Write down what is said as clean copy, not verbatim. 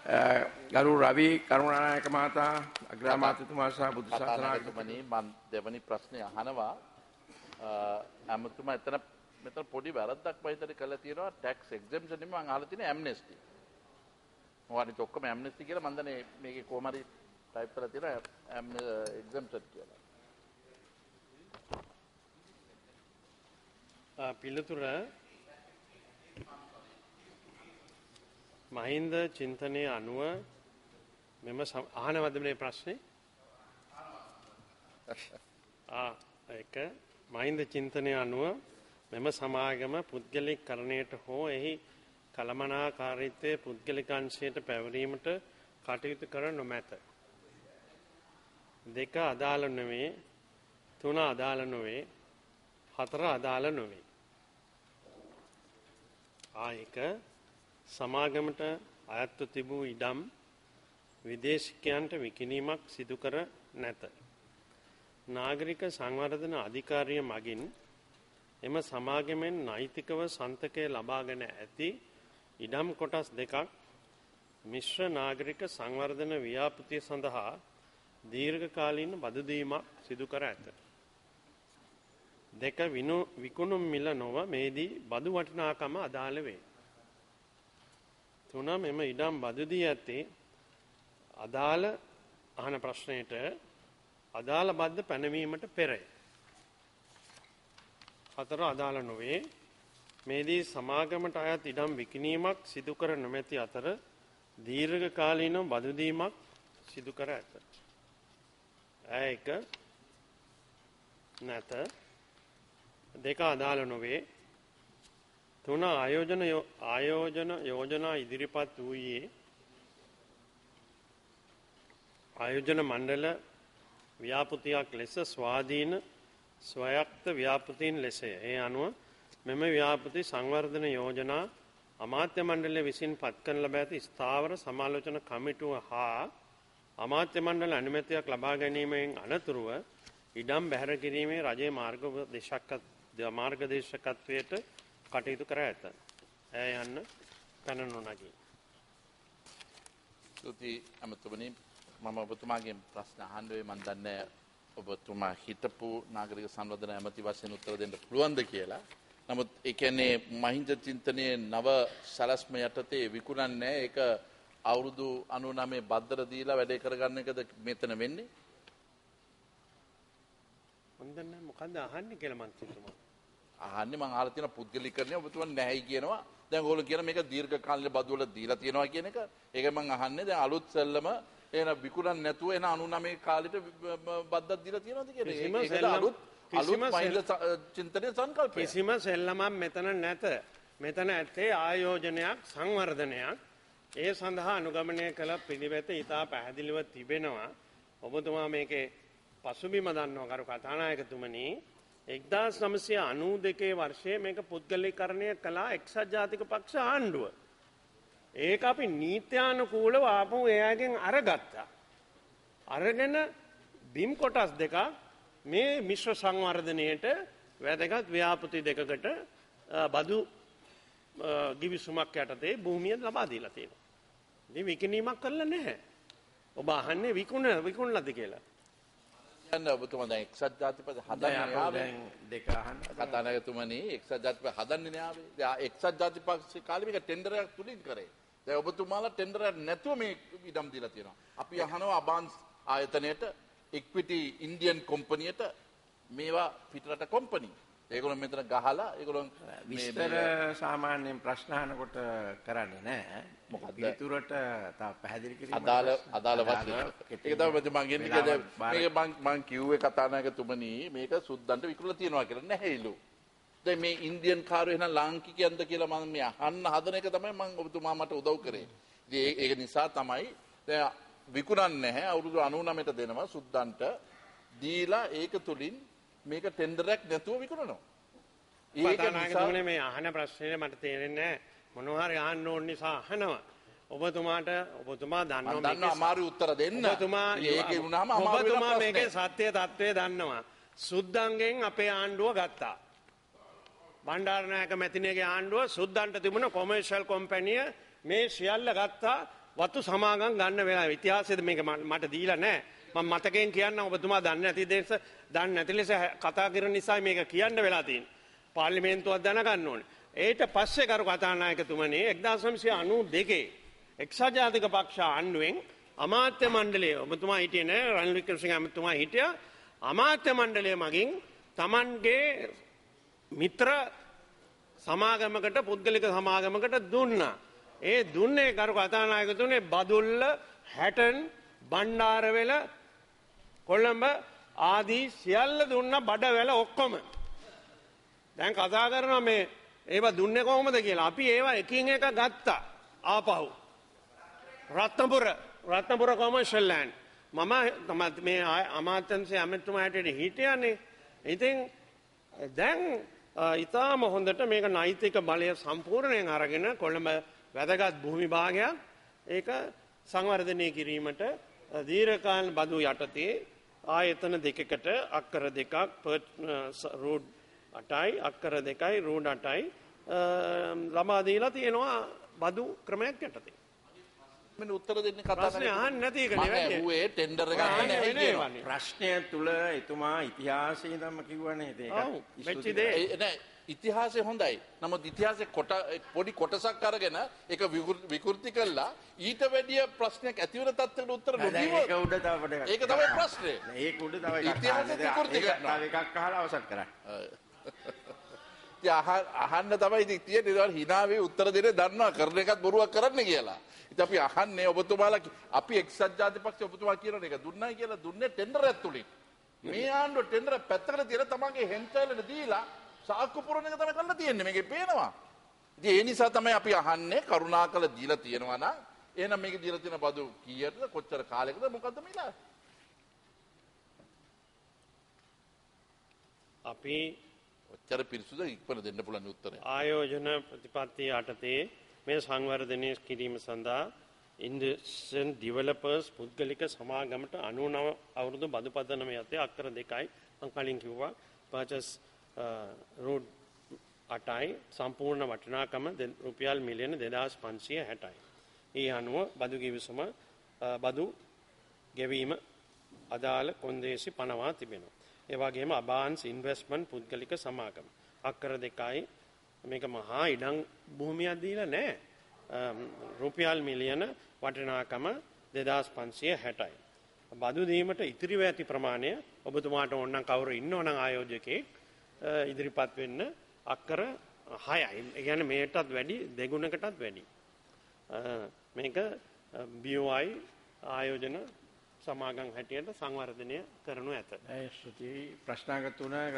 ගරු රවි කරුණානායක මහතා අග්‍රාමාත්‍යතුමා සහ බුදු සාසනාගතුමනි මම දෙවනි ප්‍රශ්නේ අහනවා අමතුමා මෙතන පොඩි වැරද්දක් මම කළා තියෙනවා ටැක්ස් එක්සෙම්පෂන් නෙමෙයි මම අහලා තියෙන්නේ ඇම්නෙස්ටි මම අනිත් ඔක්කොම ඇම්නෙස්ටි කියලා මම දන්නේ මේකේ කොහම හරි ටයිප් කරලා තියෙනවා එක්සෙම්පෂන් කියලා පිළිතුර මහින්ද චින්තනයේ අනුව මෙම අහනවද මේ ප්‍රශ්නේ ඒක මහින්ද චින්තනයේ අනුව මෙම සමාගම පුද්ගලිකකරණයට හෝ එහි කළමනාකාරීත්වයේ පුද්ගලික අංශයට පැවරීමට කටයුතු කර නොමැත. 2 අදාළ නොවේ 3 අදාළ නොවේ 4 අදාළ නොවේ. ආයක සමාගමට අයත්ව තිබූ ඉඩම් විදේශිකයන්ට විකිණීමක් සිදු කර නැත. නාගරික සංවර්ධන අධිකාරිය මගින් එම සමාගමෙන් නෛතිකව සන්තකය ලබාගෙන ඇති ඉඩම් කොටස් දෙකක් මිශ්‍ර නාගරික සංවර්ධන ව්‍යාපෘතිය සඳහා දීර්ඝකාලීන බදු දීමක් සිදු කර ඇත. 2 විකුණුම් මිල නොව මේදී බදු වටිනාකම අදාළ වේ. 3 මෙම ඉඩම් බදු දී ඇත්තේ අදාළ අහන ප්‍රශ්නයට අදාළ බද්ද පැනවීමට පෙරය. 4 අදාළ නොවේ. මේදී සමාගමට අයත් ඉඩම් විකිණීමක් සිදු කර නොමැති අතර දීර්ඝකාලීන බදු දීමක් සිදු කර ඇත. ඒක නැත. 2 අදාළ නොවේ. 3 ආයෝජන යෝජනා ඉදිරිපත් වූයේ ආයෝජන මණ්ඩල ව්‍යාපෘතියක් ලෙස ස්වාධීන ස්වයක්ත ව්‍යාපෘතීන් ලෙසය. ඒ අනුව මෙම ව්‍යාපෘති සංවර්ධන යෝජනා අමාත්‍ය මණ්ඩලය විසින් පත් කරන ලබ ඇති ස්ථාවර සමාලෝචන කමිටුව හා අමාත්‍ය මණ්ඩල අනුමැතියක් ලබා ගැනීමෙන් අනතුරුව ඉඩම් බැහැර කිරීමේ රජයේ මාර්ගදේශකත්වයට කටයුතු කර ඇත. ඇය යන්න පැන නොනගී. ස්තුතියි අමතුමනි මම ඔබතුමාගෙන් ප්‍රශ්න අහන්නේ මම දන්නේ ඔබතුමා හිතපු නාගරික සංවර්ධන ඇමති වශයෙන් උත්තර දෙන්න පුළුවන්ද කියලා. නමුත් ඒ කියන්නේ මහින්ද චින්තනයේ නව සලස්ම යටතේ විකුණන්නේ ඒක අවුරුදු 99 බද්දර දීලා වැඩේ කරගන්න එකද මෙතන වෙන්නේ? මම දන්නේ මොකද්ද අහන්නේ කියලා මන්ත්‍රීතුමා. අහන්නේ මම අහලා තියෙන පුද්ගලිකරණය ඔබතුමා නැහැයි කියනවා. දැන් ඕගොල්ලෝ කියන මේක දීර්ඝ කාලීන බදු වල දීලා තියෙනවා කියන එක. ඒක මම අහන්නේ දැන් අලුත් සෙල්ලම එන විකුණන්න නැතුව එන 99 කාලෙට බද්දක් දීලා තියෙනවද කියලා. ඒක අලුත් මහින්ද චින්තනයේ සංකල්පය. කිසිම සෙල්ලමක් මෙතන නැත. මෙතන ඇත්තේ ආයෝජනයක් සංවර්ධනයක්. ඒ සඳහා අනුගමනය කළ පිළිවෙත ඉතා පැහැදිලිව තිබෙනවා. ඔබතුමා මේකේ පසුබිම දන්නවා කරු කතානායකතුමනි. 1992 වර්ෂයේ මේක පුද්ගලීකරණය කළා එක්සත් ජාතික පක්ෂ ආණ්ඩුව. ඒක අපි නීත්‍යානුකූලව ආපහු එයාගෙන් අරගත්තා. අරගෙන බිම් කොටස් දෙකක් මේ මිශ්‍ර සංවර්ධනයේට වැදගත් ව්‍යාපෘති දෙකකට බදු ගිවිසුමක් යටතේ භූමිය ලබා දීලා තියෙනවා. ඉතින් විකිණීමක් කරලා නැහැ. ඔබ අහන්නේ විකුණලාද කියලා. යන්න ඔබතුමා දැන් එක්සත් ජාතිපති හදන්නේ ආවේ දෙක අහන්න කතානායකතුමනි එක්සත් ජාතිපති හදන්නේ නාවේ. දැන් එක්සත් ජාතිපක්ෂේ කාලේ මේක ටෙන්ඩරයක් තුලින් කරේ. දැන් ඔබතුමාලා ටෙන්ඩරයක් නැතුව මේ ඉඩම් දීලා තියෙනවා. අපි අහනවා අබාන්ස් ආයතනයේට ඉක්විටි ඉන්දියන් කම්පැනියට මේවා පිටරට කම්පැනි. ඒගොල්ලෝ මෙතන ගහලා ඒගොල්ලෝ විස්තර සාමාන්‍යයෙන් ප්‍රශ්න අහනකොට කරන්නේ නැහැ. මොකද පිටුරට තා පැහැදිලි කිරීම අදාළ වශයෙන්. ඒක තමයි මම කියන්නේ මම කිව්වේ කතානායකතුමනි මේක සුද්දන්ට විකුණලා තියනවා කියලා නැහැලු. දැන් මේ ඉන්දියන් කාරෝ එහෙනම් ලාංකිකයන්ද කියලා මම මේ අහන්න හදන එක තමයි මම ඔබතුමා මට උදව් කරේ. ඉතින් ඒක නිසා තමයි දැන් විකුණන්නේ නැහැ අවුරුදු 99ට දෙනවා සුද්දන්ට දීලා ඒක තුලින් මේක ටෙන්ඩරයක් නැතුව විකුණනවා. ඒක නිසා මේ අහන ප්‍රශ්නේ මට තේරෙන්නේ මොනවා හරි අහන්න ඕන නිසා අහනවා. ඔබතුමා දන්නවා අමාරු උත්තර දෙන්න. ඒකේ වුණාම ඔබතුමා මේකේ සත්‍ය తත්වය දන්නවා. සුද්දන්ගෙන් අපේ ආණ්ඩුව ගත්තා. බණ්ඩාරනායක මැතිණියගේ ආණ්ඩුව සුද්දන්ට තිබුණ කොමර්ෂල් කම්පැනිය මේ සියල්ල ගත්තා වතු සමාගම් ගන්න වෙලාව ඉතිහාසයේද මේක මට දීලා නැහැ. මම මතකයෙන් කියන්න ඔබතුමා දන්නේ නැති ලෙස කතා කරන නිසා මේක කියන්න වෙලා තියෙන්නේ. පාර්ලිමේන්තුවක් දැනගන්න ඕනේ. ඊට පස්සේ කරු කතානායකතුමනි 1992 එක්සත් ජාතික පක්ෂ ආණ්ඩුවෙන් අමාත්‍ය මණ්ඩලය ඔබතුමා හිටියේ නෑ රනිල් වික්‍රමසිංහ අමතුමා හිටියා අමාත්‍ය මණ්ඩලය මගින් Tamanගේ මිත්‍ර සමාගමකට පුද්ගලික සමාගමකට දුන්නා. ඒ දුන්නේ කරු කතානායකතුමනි බදුල්ල හැටන් බණ්ඩාරවෙල කොළඹ ආදී සියල්ල දුන්න බඩවැල ඔක්කොම. දැන් කතා කරනවා මේ ඒවා දුන්නේ කොහොමද කියලා. අපි ඒවා එකින් එක ගත්තා ආපහු. රත්නපුර කොමර්ෂල් ලෑන්ඩ් මම මේ අමාත්‍යංශයේ ඇමතුමා හැටියට හිටියානේ. ඉතින් දැන් ඊටාම හොඳට මේක නෛතික බලය සම්පූර්ණයෙන් අරගෙන කොළඹ වැදගත් භූමි භාගයක් ඒක සංවර්ධනය කිරීමට දීර්ඝකාල බදු යටතේ ආයතන දෙකකට අක්කර දෙකක් රෝඩ් 8යි අක්කර 2යි රෝඩ් 8යි ළමා දීලා තියෙනවා බදු ක්‍රමයක් යටතේ. මම උත්තර දෙන්න කතා ප්‍රශ්නේ අහන්න නැති එක නෙවෙයි. ඌේ ටෙන්ඩර් එක ගන්න නැහැ කියනවා. ප්‍රශ්නය තුල එතුමා ඉතිහාසයේ ඉඳන්ම කිව්වනේ ඒක. නෑ ඉතිහාසය හොඳයි. නමුත් ඉතිහාසයේ පොඩි කොටසක් අරගෙන ඒක විකෘති කළා ඊට වැඩිය ප්‍රශ්නයක් ඇති වෙන තත්ත්වයකට උත්තර නොදීම ඒක උඩ තව පොඩක්. ඒක තමයි ප්‍රශ්නේ. ඒක උඩ තව එකක්. ඉතිහාසය විකෘති කරනවා. එකක් අහලා අවසන් කරන්න. අහන්න තමයි ඉතින් තියෙන්නේ. හිනා වෙයි උත්තර දෙන්නේ දන්නවා කරන එකත් බොරුවක් කරන්න කියලා. ඉතින් අපි අහන්නේ ඔබතුමාලා අපි එක්සත් ජාතික පක්ෂ ඔබතුමා කියන එක දුන්නයි කියලා දුන්නේ ටෙන්ඩර් ඇතුලින්. මේ ආණ්ඩුව ටෙන්ඩර් පැත්තකට තියලා තමන්ගේ හෙන්චයිලට දීලා සාක්කු පුරන එක තමයි කරලා තියෙන්නේ. මේකේ පේනවා. ඉතින් ඒ නිසා තමයි අපි අහන්නේ කරුණාකර දීලා තියෙනවා නම් එහෙනම් මේකේ දීලා තියෙන බදු කීයටද කොච්චර කාලයකද මොකද්ද මේලා? අපි ඔච්චර පිරිසුදු ඉක්මන දෙන්න පුළුවන් උත්තරය. ආයෝජන ප්‍රතිපත්තිය යටතේ මේ සංවර්ධනය කිරීම සඳහා ඉන්ඩස්ට්‍රියල් ඩෙවලොපර්ස් පුද්ගලික සමාගමට 99 අවුරුදු බදු පදනම යටතේ අක්කර 2යි මම කලින් කිව්වා පර්චස් රෝඩ් 8යි සම්පූර්ණ වටිනාකම රුපියල් මිලියන 2560යි. ඒ අනුව බදු කිවිසුම බදු ගෙවීම අදාළ කොන්දේසි පනවා තිබෙනවා. ඒ වගේම අබාන්ස් ඉන්වෙස්ට්මන්ට් පුද්ගලික සමාගම අක්කර 2යි මේක මහා ඉඩම් භූමියක් දීලා නැහැ. රුපියල් මිලියන වටිනාකම 2560යි. බදු දීමට ඉතිරිව ඇති ප්‍රමාණය ඔබතුමාට ඕනනම් කවුරු ඉන්නවනම් ආයෝජකෙක් ඉදිරිපත් වෙන්න අක්කර 6යි. ඒ කියන්නේ මේකටත් වැඩි දෙගුණකටත් වැඩි. මේක BOI ආයෝජන සමාගම් හැටියට සංවර්ධනය කරනු ඇත. ඒ ශ්‍රුති ප්‍රශ්නාගත තුන